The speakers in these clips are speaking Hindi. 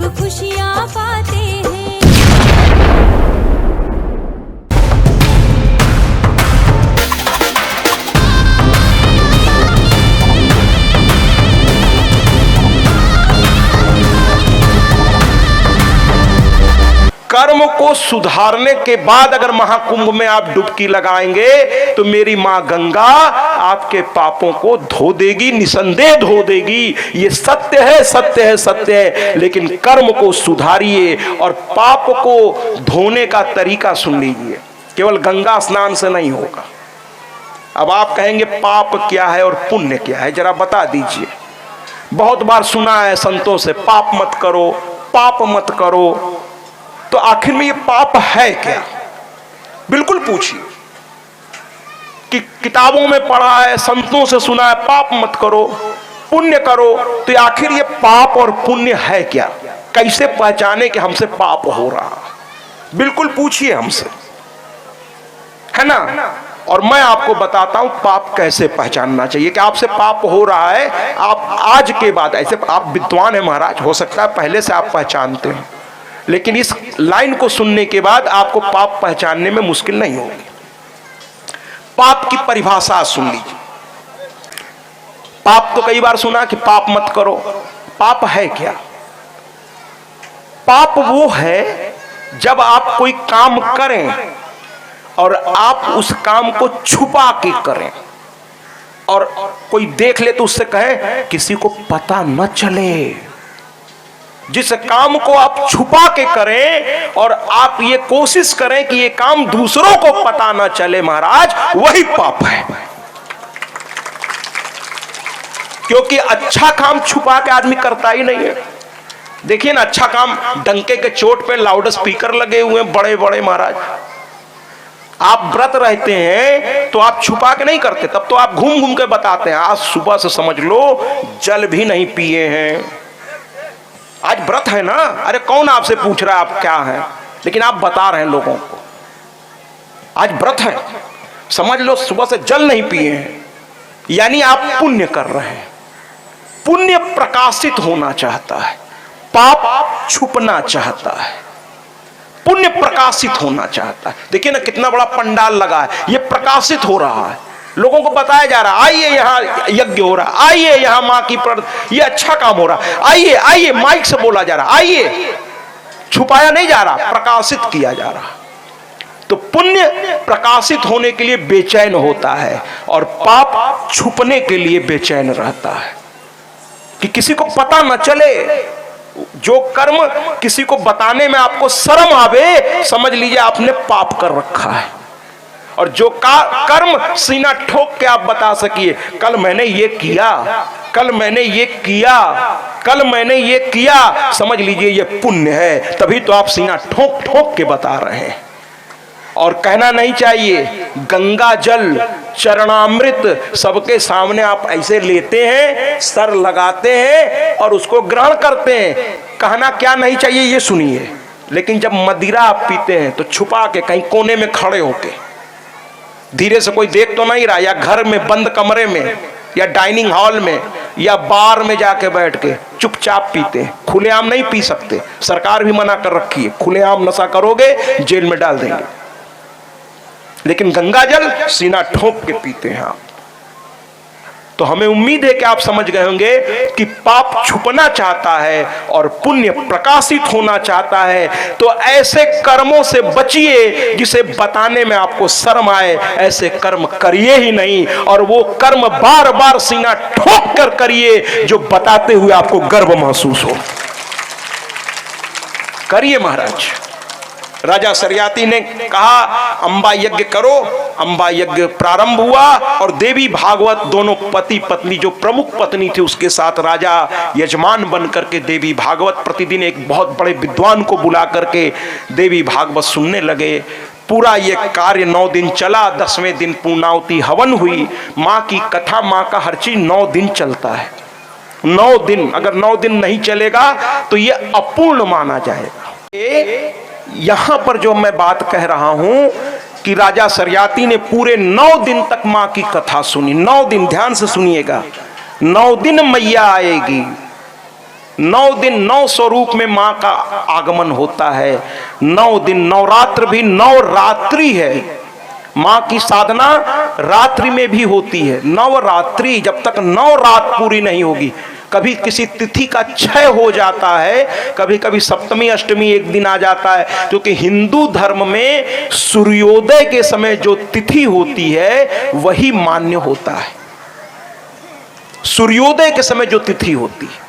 सब खुशियाँ पाते हैं। कर्म को सुधारने के बाद अगर महाकुंभ में आप डुबकी लगाएंगे तो मेरी मां गंगा आपके पापों को धो देगी, निसंदेह धो देगी। ये सत्य है, सत्य है, सत्य है। लेकिन कर्म को सुधारिए और पाप को धोने का तरीका सुन लीजिए। केवल गंगा स्नान से नहीं होगा। अब आप कहेंगे पाप क्या है और पुण्य क्या है, जरा बता दीजिए। बहुत बार सुना है संतों से, पाप मत करो, पाप मत करो। तो आखिर में ये पाप है क्या? बिल्कुल पूछिए कि किताबों में पढ़ा है, संतों से सुना है, पाप मत करो, पुण्य करो। तो आखिर ये पाप और पुण्य है क्या? कैसे पहचाने कि हमसे पाप हो रहा? बिल्कुल पूछिए हमसे, है ना। और मैं आपको बताता हूं पाप कैसे पहचानना चाहिए कि आपसे पाप हो रहा है। आप आज के बाद, ऐसे आप विद्वान हैं महाराज, हो सकता है पहले से आप पहचानते हैं, लेकिन इस लाइन को सुनने के बाद आपको पाप पहचानने में मुश्किल नहीं होगी। पाप की परिभाषा सुन लीजिए। पाप तो कई बार सुना कि पाप मत करो। पाप है क्या? पाप वो है जब आप कोई काम करें और आप उस काम को छुपा के करें और कोई देख ले तो उससे कहे किसी को पता न चले। जिस काम को आप छुपा के करें और आप ये कोशिश करें कि ये काम दूसरों को पता ना चले, महाराज, वही पाप है। क्योंकि अच्छा काम छुपा के आदमी करता ही नहीं है। देखिए ना, अच्छा काम डंके के चोट पे लाउड स्पीकर लगे हुए हैं बड़े बड़े, महाराज। आप व्रत रहते हैं तो आप छुपा के नहीं करते, तब तो आप घूम घूम के बताते हैं आज सुबह से समझ लो जल भी नहीं पिए हैं, आज व्रत है ना। अरे कौन आपसे पूछ रहा है आप क्या हैं, लेकिन आप बता रहे हैं लोगों को आज व्रत है, समझ लो सुबह से जल नहीं पिए हैं। यानी आप पुण्य कर रहे हैं। पुण्य प्रकाशित होना चाहता है, पाप छुपना चाहता है। पुण्य प्रकाशित होना चाहता है। देखिए ना कितना बड़ा पंडाल लगा है, ये प्रकाशित हो रहा है, लोगों को बताया जा रहा है आइए यहाँ यज्ञ हो रहा है, आइए यहाँ माँ की ये अच्छा काम हो रहा है, आइए आइए, माइक से बोला जा रहा है, आइए। छुपाया नहीं जा रहा, प्रकाशित किया जा रहा। तो पुण्य प्रकाशित होने के लिए बेचैन होता है और पाप छुपने के लिए बेचैन रहता है कि किसी को पता न चले। जो कर्म किसी को बताने में आपको शर्म आवे, समझ लीजिए आपने पाप कर रखा है। और जो कर्म सीना ठोक के आप बता सकिए कल मैंने ये किया, कल मैंने ये किया, कल मैंने ये किया, समझ लीजिए ये पुण्य है। तभी तो आप सीना ठोक ठोक के बता रहे हैं। और कहना नहीं चाहिए गंगा जल चरणामृत सबके सामने आप ऐसे लेते हैं, सर लगाते हैं और उसको ग्रहण करते हैं। कहना क्या नहीं चाहिए ये सुनिए। लेकिन जब मदिरा आप पीते हैं तो छुपा के कहीं कोने में खड़े होके, धीरे से कोई देख तो नहीं रहा, या घर में बंद कमरे में या डाइनिंग हॉल में या बार में जाके बैठ के चुपचाप पीते हैं। खुलेआम नहीं पी सकते, सरकार भी मना कर रखी है, खुलेआम नशा करोगे जेल में डाल देंगे। लेकिन गंगा जल सीना ठोक के पीते हैं आप। तो हमें उम्मीद है कि आप समझ गए होंगे कि पाप छुपना चाहता है और पुण्य प्रकाशित होना चाहता है। तो ऐसे कर्मों से बचिए जिसे बताने में आपको शर्म आए। ऐसे कर्म करिए ही नहीं, और वो कर्म बार बार सीना ठोक कर करिए जो बताते हुए आपको गर्व महसूस हो। करिए महाराज। राजा सरियाती ने कहा अंबा यज्ञ करो। अंबा यज्ञ प्रारंभ हुआ और देवी भागवत दोनों पति पत्नी, जो प्रमुख पत्नी थी उसके साथ राजा यजमान बन करके देवी भागवत प्रतिदिन एक बहुत बड़े विद्वान को बुला करके देवी भागवत सुनने लगे। पूरा ये कार्य 9 दिन चला। 10वें दिन पूर्णाहुति हवन हुई। माँ की कथा, माँ का हर चीज 9 दिन चलता है। 9 दिन, अगर 9 दिन नहीं चलेगा तो ये अपूर्ण माना जाएगा। यहां पर जो मैं बात कह रहा हूं कि राजा सरियाती ने पूरे 9 दिन तक मां की कथा सुनी। 9 दिन, ध्यान से सुनिएगा। 9 दिन मैया आएगी, 9 दिन 9 स्वरूप में मां का आगमन होता है। 9 दिन, नवरात्र भी 9 रात्रि है। मां की साधना रात्रि में भी होती है। नवरात्रि, जब तक 9 रात पूरी नहीं होगी। कभी किसी तिथि का क्षय हो जाता है, कभी कभी सप्तमी अष्टमी एक दिन आ जाता है, क्योंकि हिंदू धर्म में सूर्योदय के समय जो तिथि होती है वही मान्य होता है। सूर्योदय के समय जो तिथि होती है।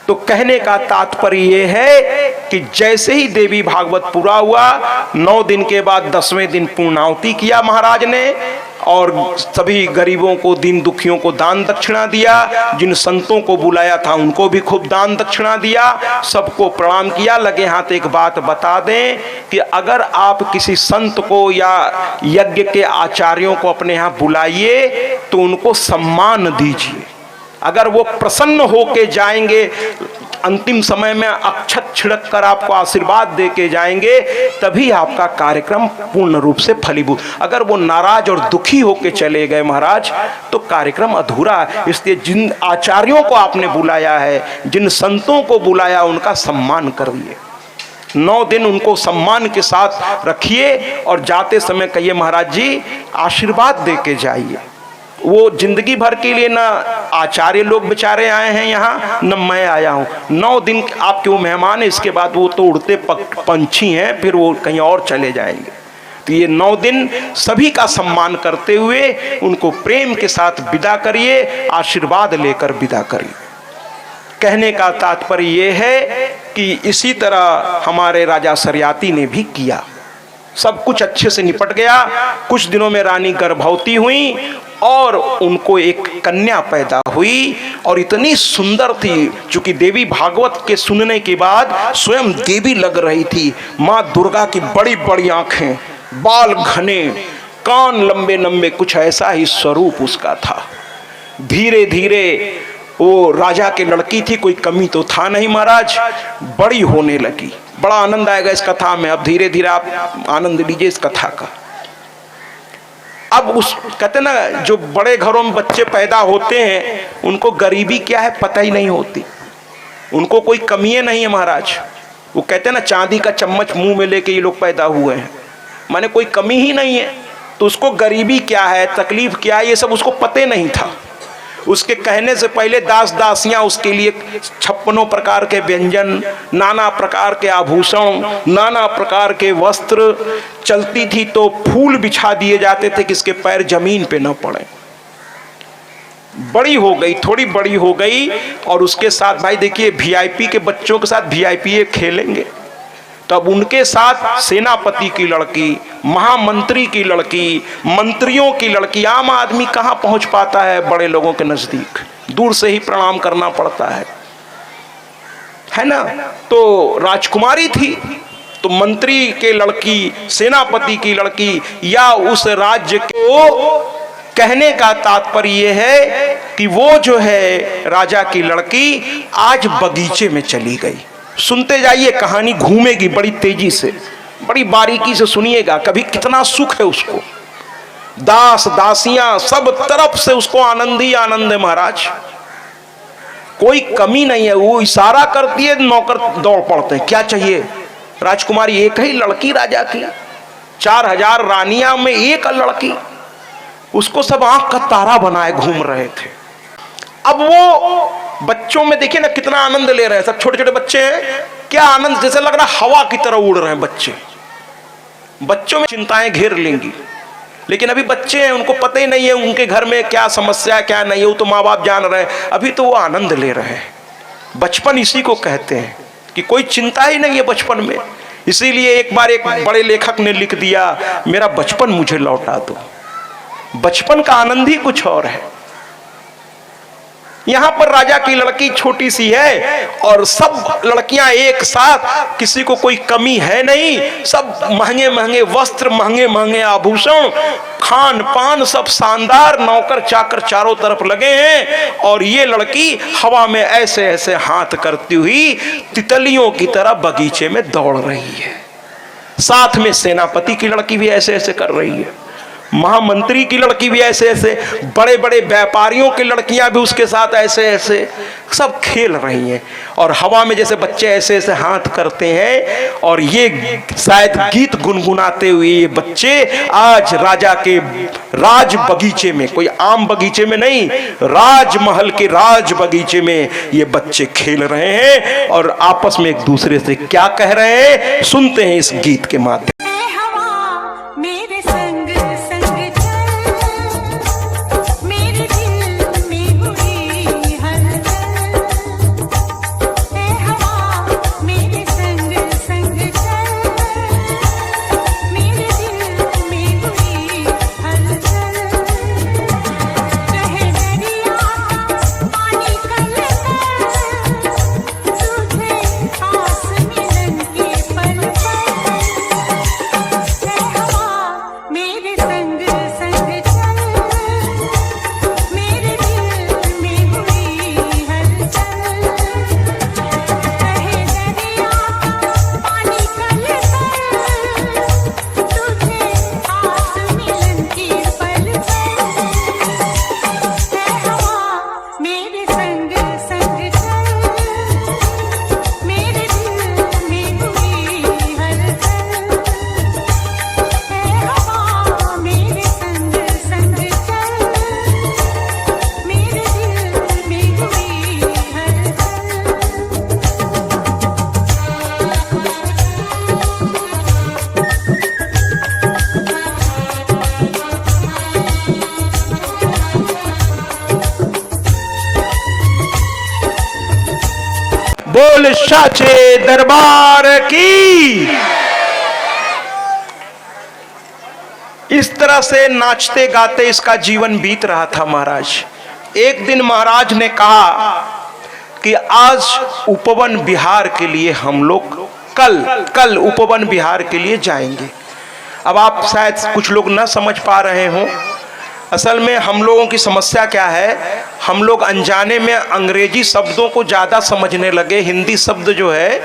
तो कहने का तात्पर्य यह है कि जैसे ही देवी भागवत पूरा हुआ, 9 दिन के बाद 10वें दिन पूर्णाहुति किया महाराज ने, और सभी गरीबों को, दीन दुखियों को दान दक्षिणा दिया। जिन संतों को बुलाया था उनको भी खूब दान दक्षिणा दिया, सबको प्रणाम किया। लगे हाथ एक बात बता दें कि अगर आप किसी संत को या यज्ञ के आचार्यों को अपने यहाँ बुलाइए तो उनको सम्मान दीजिए। अगर वो प्रसन्न होके जाएंगे, अंतिम समय में अक्षत छिड़क कर आपको आशीर्वाद दे के जाएंगे, तभी आपका कार्यक्रम पूर्ण रूप से फलीभूत। अगर वो नाराज और दुखी होके चले गए महाराज, तो कार्यक्रम अधूरा है। इसलिए जिन आचार्यों को आपने बुलाया है, जिन संतों को बुलाया, उनका सम्मान करिए। 9 दिन उनको सम्मान के साथ रखिए और जाते समय कहिए महाराज जी आशीर्वाद दे के जाइए। वो जिंदगी भर के लिए ना आचार्य लोग बेचारे आए हैं यहाँ, न मैं आया हूँ। 9 दिन आपके वो मेहमान है, इसके बाद वो तो उड़ते पंछी हैं, फिर वो कहीं और चले जाएंगे। तो ये 9 दिन सभी का सम्मान करते हुए उनको प्रेम के साथ विदा करिए, आशीर्वाद लेकर विदा करिए। कहने का तात्पर्य ये है कि इसी तरह हमारे राजा सरियाती ने भी किया। सब कुछ अच्छे से निपट गया। कुछ दिनों में रानी गर्भवती हुई और उनको एक कन्या पैदा हुई, और इतनी सुंदर थी, चूंकि देवी भागवत के सुनने के बाद स्वयं देवी लग रही थी। माँ दुर्गा की बड़ी बड़ी आंखें, बाल घने, कान लंबे लंबे, कुछ ऐसा ही स्वरूप उसका था। धीरे धीरे वो राजा के लड़की थी, कोई कमी तो था नहीं महाराज, बड़ी होने लगी। बड़ा आनंद आएगा इस कथा में। अब धीरे धीरे आप आनंद लीजिए इस कथा का। अब उस कहते ना, जो बड़े घरों में बच्चे पैदा होते हैं उनको गरीबी क्या है पता ही नहीं होती, उनको कोई कमियां नहीं है महाराज। वो कहते हैं ना, चांदी का चम्मच मुंह में लेके ये लोग पैदा हुए हैं, माने कोई कमी ही नहीं है। तो उसको गरीबी क्या है, तकलीफ क्या है, ये सब उसको पते नहीं था। उसके कहने से पहले दास दासियां उसके लिए 56 प्रकार के व्यंजन, नाना प्रकार के आभूषण, नाना प्रकार के वस्त्र, चलती थी तो फूल बिछा दिए जाते थे कि इसके पैर जमीन पे न पड़े। बड़ी हो गई, थोड़ी बड़ी हो गई, और उसके साथ भाई देखिए वीआईपी के बच्चों के साथ वीआईपी खेलेंगे, तब उनके साथ सेनापति की लड़की, महामंत्री की लड़की, मंत्रियों की लड़की। आम आदमी कहाँ पहुंच पाता है बड़े लोगों के नजदीक, दूर से ही प्रणाम करना पड़ता है ना। तो राजकुमारी थी, तो मंत्री के लड़की, सेनापति की लड़की, या उस राज्य को, कहने का तात्पर्य यह है कि वो जो है राजा की लड़की आज बगीचे में चली गई। सुनते जाइए, कहानी घूमेगी बड़ी तेजी से, बड़ी बारीकी से सुनिएगा। कभी कितना सुख है उसको, दास दासियां सब तरफ से उसको आनंद ही आनंद है महाराज, कोई कमी नहीं है। वो इशारा करती है, नौकर दौड़ पड़ते हैं, क्या चाहिए। राजकुमारी एक ही लड़की राजा की, 4000 रानियां में एक लड़की, उसको सब आंख का तारा बनाए घूम रहे थे। अब वो बच्चों में देखिए ना कितना आनंद ले रहे हैं, सब छोटे छोटे बच्चे हैं, क्या आनंद, जैसे लग रहा है हवा की तरह उड़ रहे हैं बच्चे। बच्चों में चिंताएं घेर लेंगी, लेकिन अभी बच्चे हैं, उनको पता ही नहीं है उनके घर में क्या समस्या क्या नहीं है, वो तो माँ बाप जान रहे हैं, अभी तो वो आनंद ले रहे हैं। बचपन इसी को कहते हैं कि कोई चिंता ही नहीं है बचपन में। इसीलिए एक बार एक बड़े लेखक ने लिख दिया, मेरा बचपन मुझे लौटा दो। बचपन का आनंद ही कुछ और है। यहां पर राजा की लड़की छोटी सी है और सब लड़कियां एक साथ, किसी को कोई कमी है नहीं, सब महंगे महंगे वस्त्र, महंगे महंगे आभूषण, खान पान सब शानदार, नौकर चाकर चारों तरफ लगे हैं, और ये लड़की हवा में ऐसे ऐसे हाथ करती हुई तितलियों की तरह बगीचे में दौड़ रही है। साथ में सेनापति की लड़की भी ऐसे ऐसे कर रही है। महामंत्री की लड़की भी ऐसे ऐसे, बड़े बड़े व्यापारियों की लड़कियां भी उसके साथ ऐसे ऐसे सब खेल रही हैं। और हवा में जैसे बच्चे ऐसे ऐसे हाथ करते हैं, और ये शायद गीत गुनगुनाते हुए ये बच्चे आज राजा के राज बगीचे में, कोई आम बगीचे में नहीं, राजमहल के राज बगीचे में ये बच्चे खेल रहे हैं और आपस में एक दूसरे से क्या कह रहे हैं, सुनते हैं इस गीत के माध्यम। मेरे संग संग चल, मेरे दिल में हुई हलचल। ए हवा मेरे संग संग चल, मेरे दिल में हुई हलचल। कहे दरिया पानी कलकल, तुझे आस मिलन के पल पल। मेरे संग संग चल, मेरे दिल में हुई हलचल। कहे दरिया पानी कलकल, तुझे आस मिलन की पल पल। हवा मेरे संग संग चल, मेरे दिल में हुई हलचल। हवा मेरे संग संग चल, मेरे दिल में हुई हलचल। बोल साचे दरबार की। इस तरह से नाचते गाते इसका जीवन बीत रहा था महाराज। एक दिन महाराज ने कहा कि आज उपवन विहार के लिए हम लोग कल उपवन विहार के लिए जाएंगे। अब आप शायद कुछ लोग ना समझ पा रहे हो, असल में हम लोगों की समस्या क्या है, हम लोग अनजाने में अंग्रेजी शब्दों को ज़्यादा समझने लगे। हिंदी शब्द जो है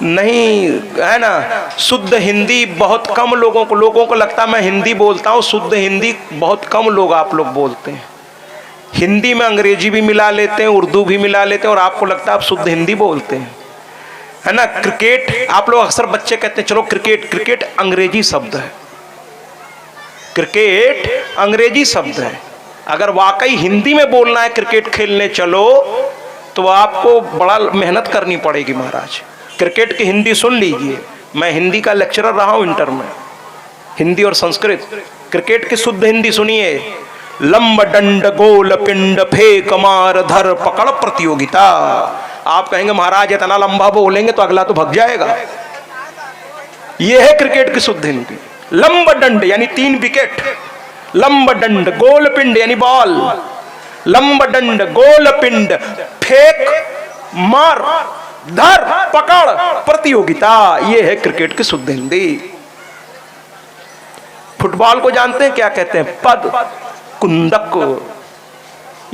नहीं है ना, शुद्ध हिंदी बहुत कम लोगों को लगता है मैं हिंदी बोलता हूँ, शुद्ध हिंदी बहुत कम लोग आप लोग बोलते हैं। हिंदी में अंग्रेजी भी मिला लेते हैं, उर्दू भी मिला लेते हैं, और आपको लगता है आप शुद्ध हिंदी बोलते हैं, है ना। क्रिकेट, आप लोग अक्सर बच्चे कहते हैं चलो क्रिकेट अंग्रेजी शब्द है, क्रिकेट अंग्रेजी शब्द है। अगर वाकई हिंदी में बोलना है क्रिकेट खेलने चलो, तो आपको बड़ा मेहनत करनी पड़ेगी महाराज। क्रिकेट की हिंदी सुन लीजिए, मैं हिंदी का लेक्चरर रहा हूं इंटर में, हिंदी और संस्कृत। क्रिकेट की शुद्ध हिंदी सुनिए, लंब डंड गोल पिंड फेंक मार धर पकड़ प्रतियोगिता। आप कहेंगे महाराज इतना लंबा बोलेंगे तो अगला तो भग जाएगा। यह है क्रिकेट की शुद्ध हिंदी। लंब डंड यानी 3 विकेट, लंब डंड गोल पिंड यानी बॉल, लंब डंड गोल पिंड फेंक मार धर पकड़ प्रतियोगिता। यह है क्रिकेट की शुद्ध हिंदी। फुटबॉल को जानते हैं क्या कहते हैं? पद कुंदक।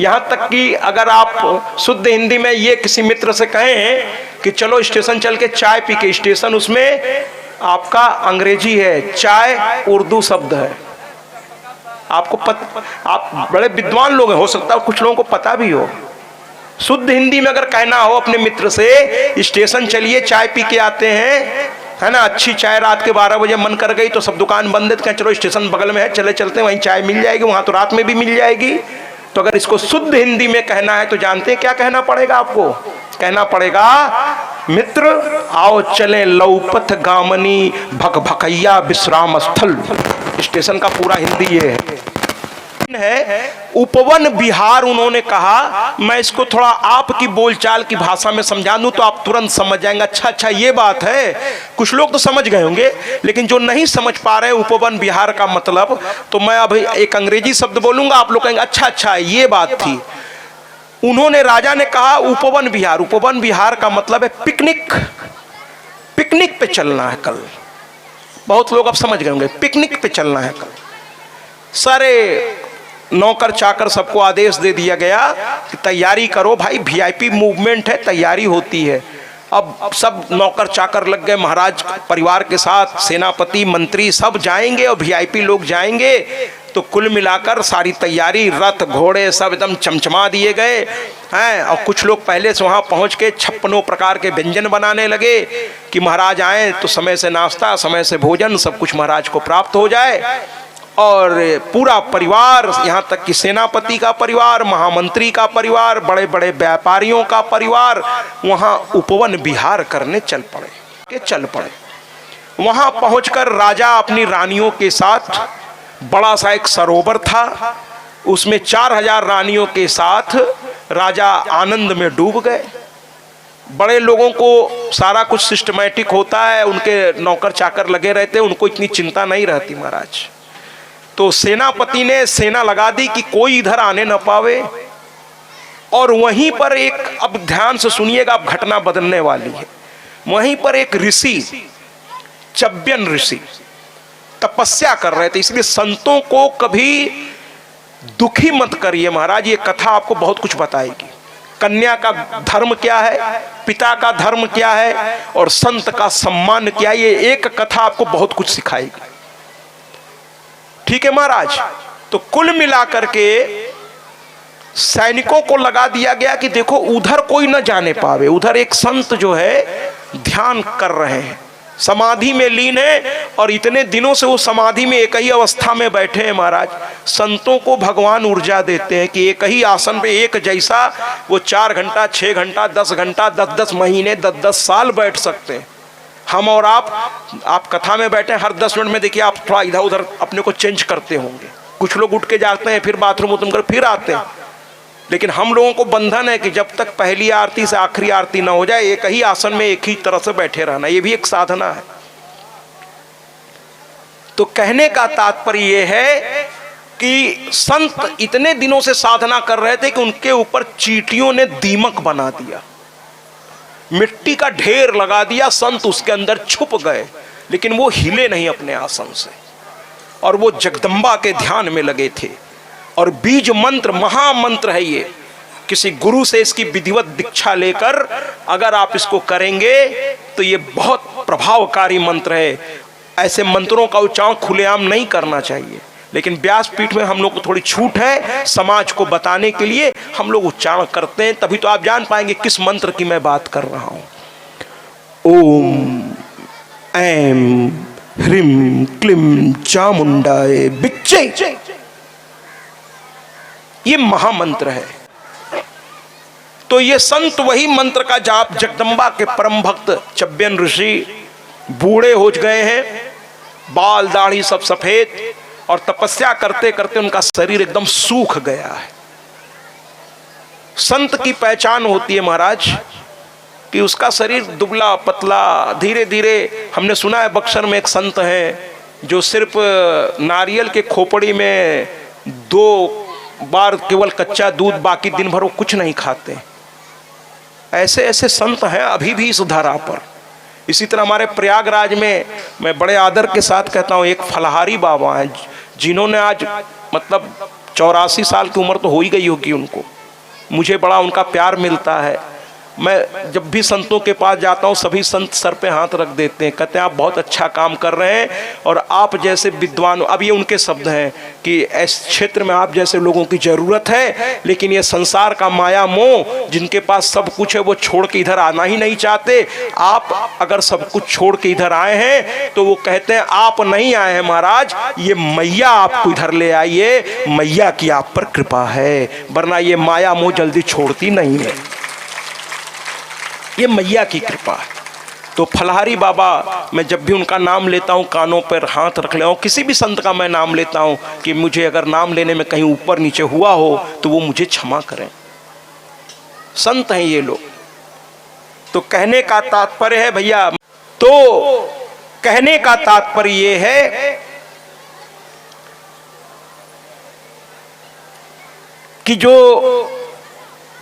यहां तक कि अगर आप शुद्ध हिंदी में ये किसी मित्र से कहें कि चलो स्टेशन चल के चाय पी के, स्टेशन उसमें आपका अंग्रेजी है, चाय उर्दू शब्द है। आपको आप बड़े विद्वान लोग हैं, हो सकता है कुछ लोगों को पता भी हो। शुद्ध हिंदी में अगर कहना हो अपने मित्र से स्टेशन चलिए चाय पी के आते हैं, है ना, अच्छी चाय रात के 12 बजे मन कर गई तो सब दुकान बंद है, तो चलो स्टेशन बगल में है, चले चलते हैं, वहीं चाय मिल जाएगी, वहां तो रात में भी मिल जाएगी। तो अगर इसको शुद्ध हिंदी में कहना है तो जानते हैं क्या कहना पड़ेगा आपको? कहना पड़ेगा, मित्र आओ चलें लौपथ गामनी भक भकैया विश्राम स्थल। स्टेशन का पूरा हिंदी ये है। उपवन विहार उन्होंने कहा, मैं इसको थोड़ा आपकी बोलचाल की भाषा में समझा दूं तो आप तुरंत समझ जाएंगे। अच्छा ये बात है। कुछ लोग तो समझ गए होंगे, लेकिन जो नहीं समझ पा रहे हैं उपवन विहार का मतलब, तो मैं अब एक अंग्रेजी शब्द बोलूंगा, आप लोग कहेंगे अच्छा ये बात थी। उन्होंने, राजा ने कहा उपवन विहार। उपवन विहार का मतलब है पिकनिक। पिकनिक पे चलना है कल। बहुत लोग अब समझ गए होंगे, पिकनिक पे चलना है कल। सारे नौकर चाकर सबको आदेश दे दिया गया कि तैयारी करो भाई, वीआईपी मूवमेंट है, तैयारी होती है। अब सब नौकर चाकर लग गए, महाराज परिवार के साथ सेनापति मंत्री सब जाएंगे और वीआईपी लोग जाएंगे। तो कुल मिलाकर सारी तैयारी, रथ घोड़े सब एकदम चमचमा दिए गए हैं। और कुछ लोग पहले से वहाँ पहुँच के 56 प्रकार के व्यंजन बनाने लगे कि महाराज आए तो समय से नाश्ता, समय से भोजन, सब कुछ महाराज को प्राप्त हो जाए। और पूरा परिवार, यहाँ तक कि सेनापति का परिवार, महामंत्री का परिवार, बड़े बड़े व्यापारियों का परिवार वहाँ उपवन विहार करने चल पड़े। वहाँ पहुंचकर राजा अपनी रानियों के साथ, बड़ा सा एक सरोवर था, उसमें 4000 रानियों के साथ राजा आनंद में डूब गए। बड़े लोगों को सारा कुछ सिस्टमैटिक होता है, उनके नौकर चाकर लगे रहते, उनको इतनी चिंता नहीं रहती महाराज। तो सेनापति ने सेना लगा दी कि कोई इधर आने न पावे। और वहीं पर एक, अब ध्यान से सुनिएगा, अब घटना बदलने वाली है। वहीं पर एक ऋषि, चब्यन ऋषि तपस्या कर रहे थे। इसलिए संतों को कभी दुखी मत करिए महाराज, ये कथा आपको बहुत कुछ बताएगी। कन्या का धर्म क्या है, पिता का धर्म क्या है, और संत का सम्मान क्या है, ये एक कथा आपको बहुत कुछ सिखाएगी। ठीक है महाराज। तो कुल मिलाकर के सैनिकों को लगा दिया गया कि देखो उधर कोई न जाने पावे। उधर एक संत जो है ध्यान कर रहे हैं, समाधि में लीन है, और इतने दिनों से वो समाधि में एक ही अवस्था में बैठे हैं महाराज। संतों को भगवान ऊर्जा देते हैं कि एक ही आसन पे एक जैसा वो 4 घंटा, 6 घंटा, 10 घंटा, 10-10 महीने, 10-10 साल बैठ सकते हैं। हम और आप कथा में बैठे, हर 10 मिनट में देखिए आप थोड़ा इधर उधर अपने को चेंज करते होंगे। कुछ लोग उठ के जाते हैं, फिर बाथरूम उतम कर फिर आते हैं। लेकिन हम लोगों को बंधन है कि जब तक पहली आरती से आखिरी आरती ना हो जाए, एक ही आसन में एक ही तरह से बैठे रहना, ये भी एक साधना है। तो कहने का तात्पर्य ये है कि संत इतने दिनों से साधना कर रहे थे कि उनके ऊपर चींटियों ने दीमक बना दिया, मिट्टी का ढेर लगा दिया। संत उसके अंदर छुप गए, लेकिन वो हिले नहीं अपने आसन से, और वो जगदम्बा के ध्यान में लगे थे। और बीज मंत्र महामंत्र है ये, किसी गुरु से इसकी विधिवत दीक्षा लेकर अगर आप इसको करेंगे तो ये बहुत प्रभावकारी मंत्र है। ऐसे मंत्रों का उच्चारण खुलेआम नहीं करना चाहिए, लेकिन व्यासपीठ में हम लोग को थोड़ी छूट है, समाज को बताने के लिए हम लोग उच्चारण करते हैं। तभी तो आप जान पाएंगे किस मंत्र की मैं बात कर रहा हूं। ओम ऐं ह्रीं क्लीं चामुंडाय बिच्चे, ये महामंत्र है। तो ये संत वही मंत्र का जाप, जगदम्बा के परम भक्त चब्यन ऋषि बूढ़े हो गए हैं, बाल दाढ़ी सब सफेद, और तपस्या करते करते उनका शरीर एकदम सूख गया है। संत की पहचान होती है महाराज कि उसका शरीर दुबला पतला, धीरे धीरे। हमने सुना है बक्सर में एक संत है जो सिर्फ नारियल के खोपड़ी में 2 बार केवल कच्चा दूध, बाकी दिन भर वो कुछ नहीं खाते। ऐसे ऐसे संत हैं अभी भी इस धरा पर। इसी तरह हमारे प्रयागराज में, मैं बड़े आदर के साथ कहता हूँ, एक फलाहारी बाबा हैं जिन्होंने आज मतलब 84 साल की उम्र तो हो ही गई होगी उनको। मुझे बड़ा उनका प्यार मिलता है। मैं जब भी संतों के पास जाता हूँ, सभी संत सर पे हाथ रख देते हैं, कहते हैं आप बहुत अच्छा काम कर रहे हैं, और आप जैसे विद्वान, अब ये उनके शब्द हैं कि इस क्षेत्र में आप जैसे लोगों की ज़रूरत है। लेकिन ये संसार का माया मोह, जिनके पास सब कुछ है, वो छोड़ के इधर आना ही नहीं चाहते। आप अगर सब कुछ छोड़ के इधर आए हैं तो वो कहते हैं आप नहीं आए हैं महाराज, ये मैया आपको इधर ले आई है, मैया की आप पर कृपा है, वरना ये माया मोह जल्दी छोड़ती नहीं है, ये मैया की कृपा है। तो फलाहारी बाबा, मैं जब भी उनका नाम लेता हूँ कानों पर हाथ रख ले, किसी भी संत का मैं नाम लेता हूँ कि मुझे अगर नाम लेने में कहीं ऊपर नीचे हुआ हो तो वो मुझे क्षमा करें। संत हैं ये लोग। तो कहने का तात्पर्य है भैया, तो कहने का तात्पर्य ये है कि जो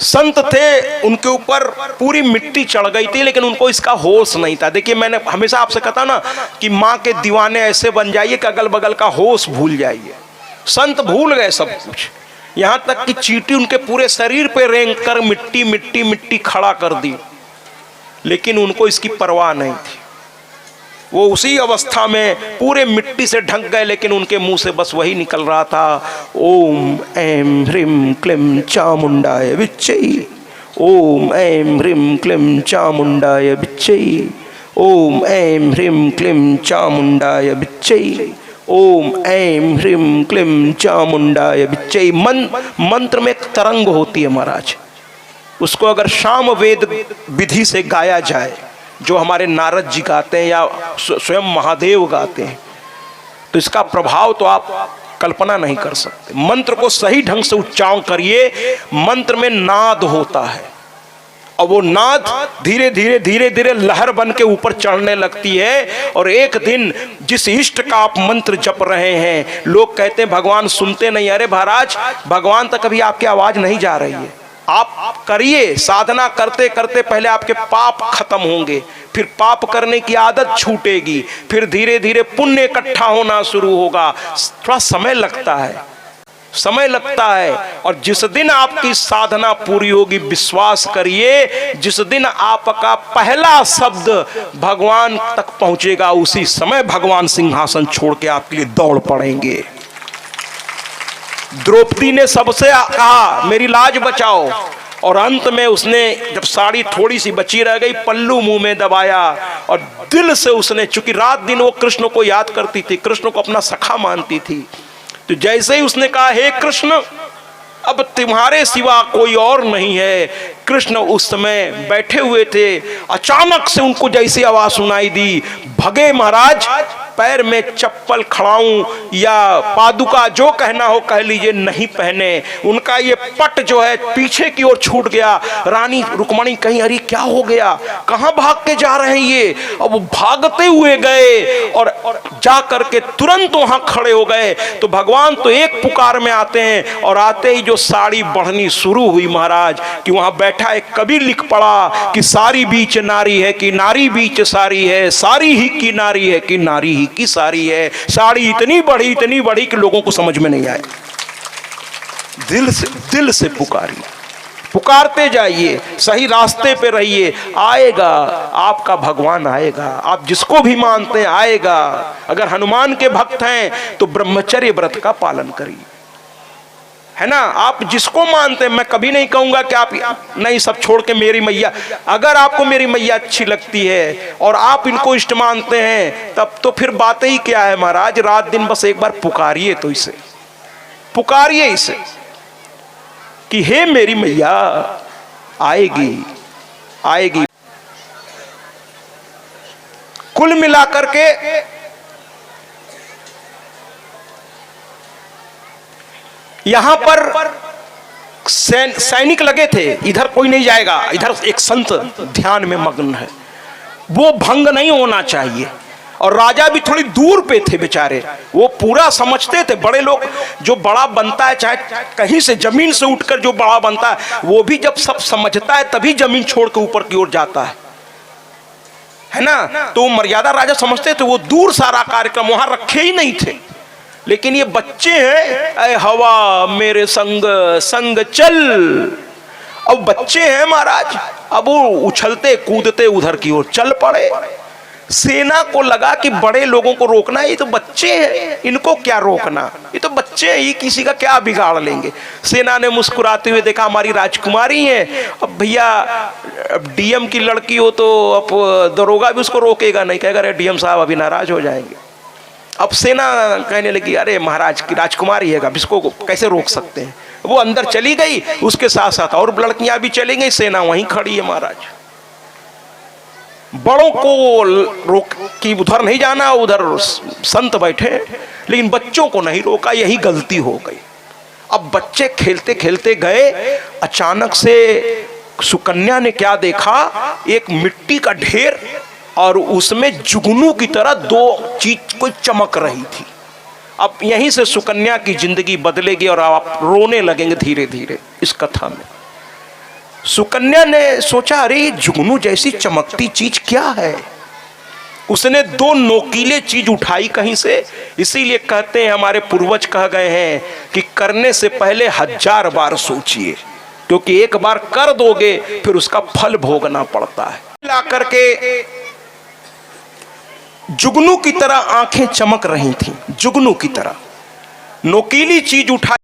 संत थे उनके ऊपर पूरी मिट्टी चढ़ गई थी, लेकिन उनको इसका होश नहीं था। देखिए, मैंने हमेशा आपसे कहता ना कि माँ के दीवाने ऐसे बन जाइए कि अगल बगल का होश भूल जाइए। संत भूल गए सब कुछ, यहाँ तक कि चींटी उनके पूरे शरीर पे रेंग कर मिट्टी मिट्टी मिट्टी खड़ा कर दी, लेकिन उनको इसकी परवाह नहीं थी। वो उसी अवस्था में पूरे मिट्टी से ढक गए, लेकिन उनके मुंह से बस वही निकल रहा था, ओम ऐं ह्रीं क्लीं चामुंडाय विच्चै, ओम ऐं ह्रीं क्लीं चामुंडाय विच्चै, ओम ऐं ह्रीं क्लीं चामुंडाय विच्चै, ओम ऐं ह्रीं क्लीं चामुंडाय विच्चै। मंत्र में एक तरंग होती है महाराज, उसको अगर साम वेद विधि से गाया जाए, जो हमारे नारद जी गाते हैं या स्वयं महादेव गाते हैं, तो इसका प्रभाव तो आप कल्पना नहीं कर सकते। मंत्र को सही ढंग से उच्चारण करिए, मंत्र में नाद होता है और वो नाद धीरे धीरे धीरे धीरे लहर बन के ऊपर चढ़ने लगती है। और एक दिन जिस इष्ट का आप मंत्र जप रहे हैं, लोग कहते हैं भगवान सुनते नहीं। अरे महाराज, भगवान तक कभी आपकी आवाज नहीं जा रही है। आप करिए, साधना करते करते पहले आपके पाप खत्म होंगे, फिर पाप करने की आदत छूटेगी, फिर धीरे धीरे पुण्य इकट्ठा होना शुरू होगा। थोड़ा समय लगता है, समय लगता है। और जिस दिन आपकी साधना पूरी होगी, विश्वास करिए, जिस दिन आपका पहला शब्द भगवान तक पहुंचेगा, उसी समय भगवान सिंहासन छोड़ के आपके लिए दौड़ पड़ेंगे। द्रौपदी ने सबसे कहा मेरी लाज बचाओ, और अंत में उसने जब साड़ी थोड़ी सी बची रह गई, पल्लू मुंह में दबाया और दिल से उसने, चूंकि रात दिन वो कृष्ण को याद करती थी, कृष्ण को अपना सखा मानती थी, तो जैसे ही उसने कहा हे कृष्ण, अब तुम्हारे सिवा कोई और नहीं है। कृष्ण उस समय बैठे हुए थे, अचानक से उनको जैसी आवाज सुनाई दी, भगे महाराज, पैर में चप्पल खड़ाऊं या पादुका जो कहना हो कह लीजिए, नहीं पहने। उनका ये पट जो है पीछे की ओर छूट गया। रानी रुक्मणी कहीं अरे क्या हो गया, कहां भाग के जा रहे हैं ये। अब वो भागते हुए गए और जा करके तुरंत वहां खड़े हो गए। तो भगवान तो एक पुकार में आते हैं, और आते ही जो साड़ी बढ़नी शुरू हुई महाराज, कि वहां बैठा एक कवि लिख पड़ा कि सारी बीच नारी है कि नारी बीच सारी है, सारी ही की नारी है कि नारी ही की सारी है। साड़ी इतनी बड़ी कि लोगों को समझ में नहीं आए। दिल से पुकारिए, पुकारते जाइए, सही रास्ते पे रहिए, आएगा आपका भगवान आएगा। आप जिसको भी मानते हैं आएगा। अगर हनुमान के भक्त हैं तो ब्रह्मचर्य व्रत का पालन करिए, है ना। आप जिसको मानते हैं, मैं कभी नहीं कहूंगा कि आप नहीं सब छोड़ के मेरी मैया, अगर आपको मेरी मैया अच्छी लगती है और आप इनको इष्ट मानते हैं, तब तो फिर बात ही क्या है महाराज। रात दिन बस एक बार पुकारिए, तो इसे पुकारिए इसे कि हे मेरी मैया, आएगी आएगी। कुल मिलाकर के यहां पर सैनिक लगे थे, इधर कोई नहीं जाएगा, इधर एक संत ध्यान में मग्न है, वो भंग नहीं होना चाहिए। और राजा भी थोड़ी दूर पे थे बेचारे, वो पूरा समझते थे। बड़े लोग जो बड़ा बनता है, चाहे कहीं से जमीन से उठकर जो बड़ा बनता है, वो भी जब सब समझता है तभी जमीन छोड़ के ऊपर की ओर जाता है ना। तो मर्यादा राजा समझते थे, वो दूर सारा कार्यक्रम वहां रखे ही नहीं थे। लेकिन ये बच्चे हैं, ऐ हवा मेरे संग संग चल। अब बच्चे हैं महाराज, अब वो उछलते कूदते उधर की ओर चल पड़े। सेना को लगा कि बड़े लोगों को रोकना, ये तो बच्चे हैं, इनको क्या रोकना, ये तो बच्चे हैं, ये किसी का क्या बिगाड़ लेंगे। सेना ने मुस्कुराते हुए देखा हमारी राजकुमारी है। अब भैया, अब डीएम की लड़की हो तो अब दरोगा भी उसको रोकेगा नहीं, कहेगा अरे डीएम साहब अभी नाराज हो जाएंगे। अब सेना कहने लगी अरे महाराज की राजकुमारी है, अब इसको कैसे रोक सकते हैं। वो अंदर चली गई, उसके साथ साथ और लड़कियां भी चली गई, सेना वहीं खड़ी है महाराज। बड़ों को रोक कि उधर नहीं जाना, उधर संत बैठे, लेकिन बच्चों को नहीं रोका, यही गलती हो गई। अब बच्चे खेलते खेलते गए, अचानक से सुकन्या ने क्या देखा, एक मिट्टी का ढेर और उसमें जुगनू की तरह दो चीज कोई चमक रही थी। अब यहीं से सुकन्या की जिंदगी बदलेगी और आप रोने लगेंगे धीरे धीरे इस कथा में। सुकन्या ने सोचा अरे जुगनू जैसी चमकती चीज क्या है। उसने दो नोकीले चीज उठाई कहीं से। इसीलिए कहते हैं, हमारे पूर्वज कह गए हैं कि करने से पहले 1000 बार सोचिए, क्योंकि एक बार कर दोगे फिर उसका फल भोगना पड़ता है। ला करके जुगनू की तरह आंखें चमक रही थीं, जुगनू की तरह। नोकीली चीज उठा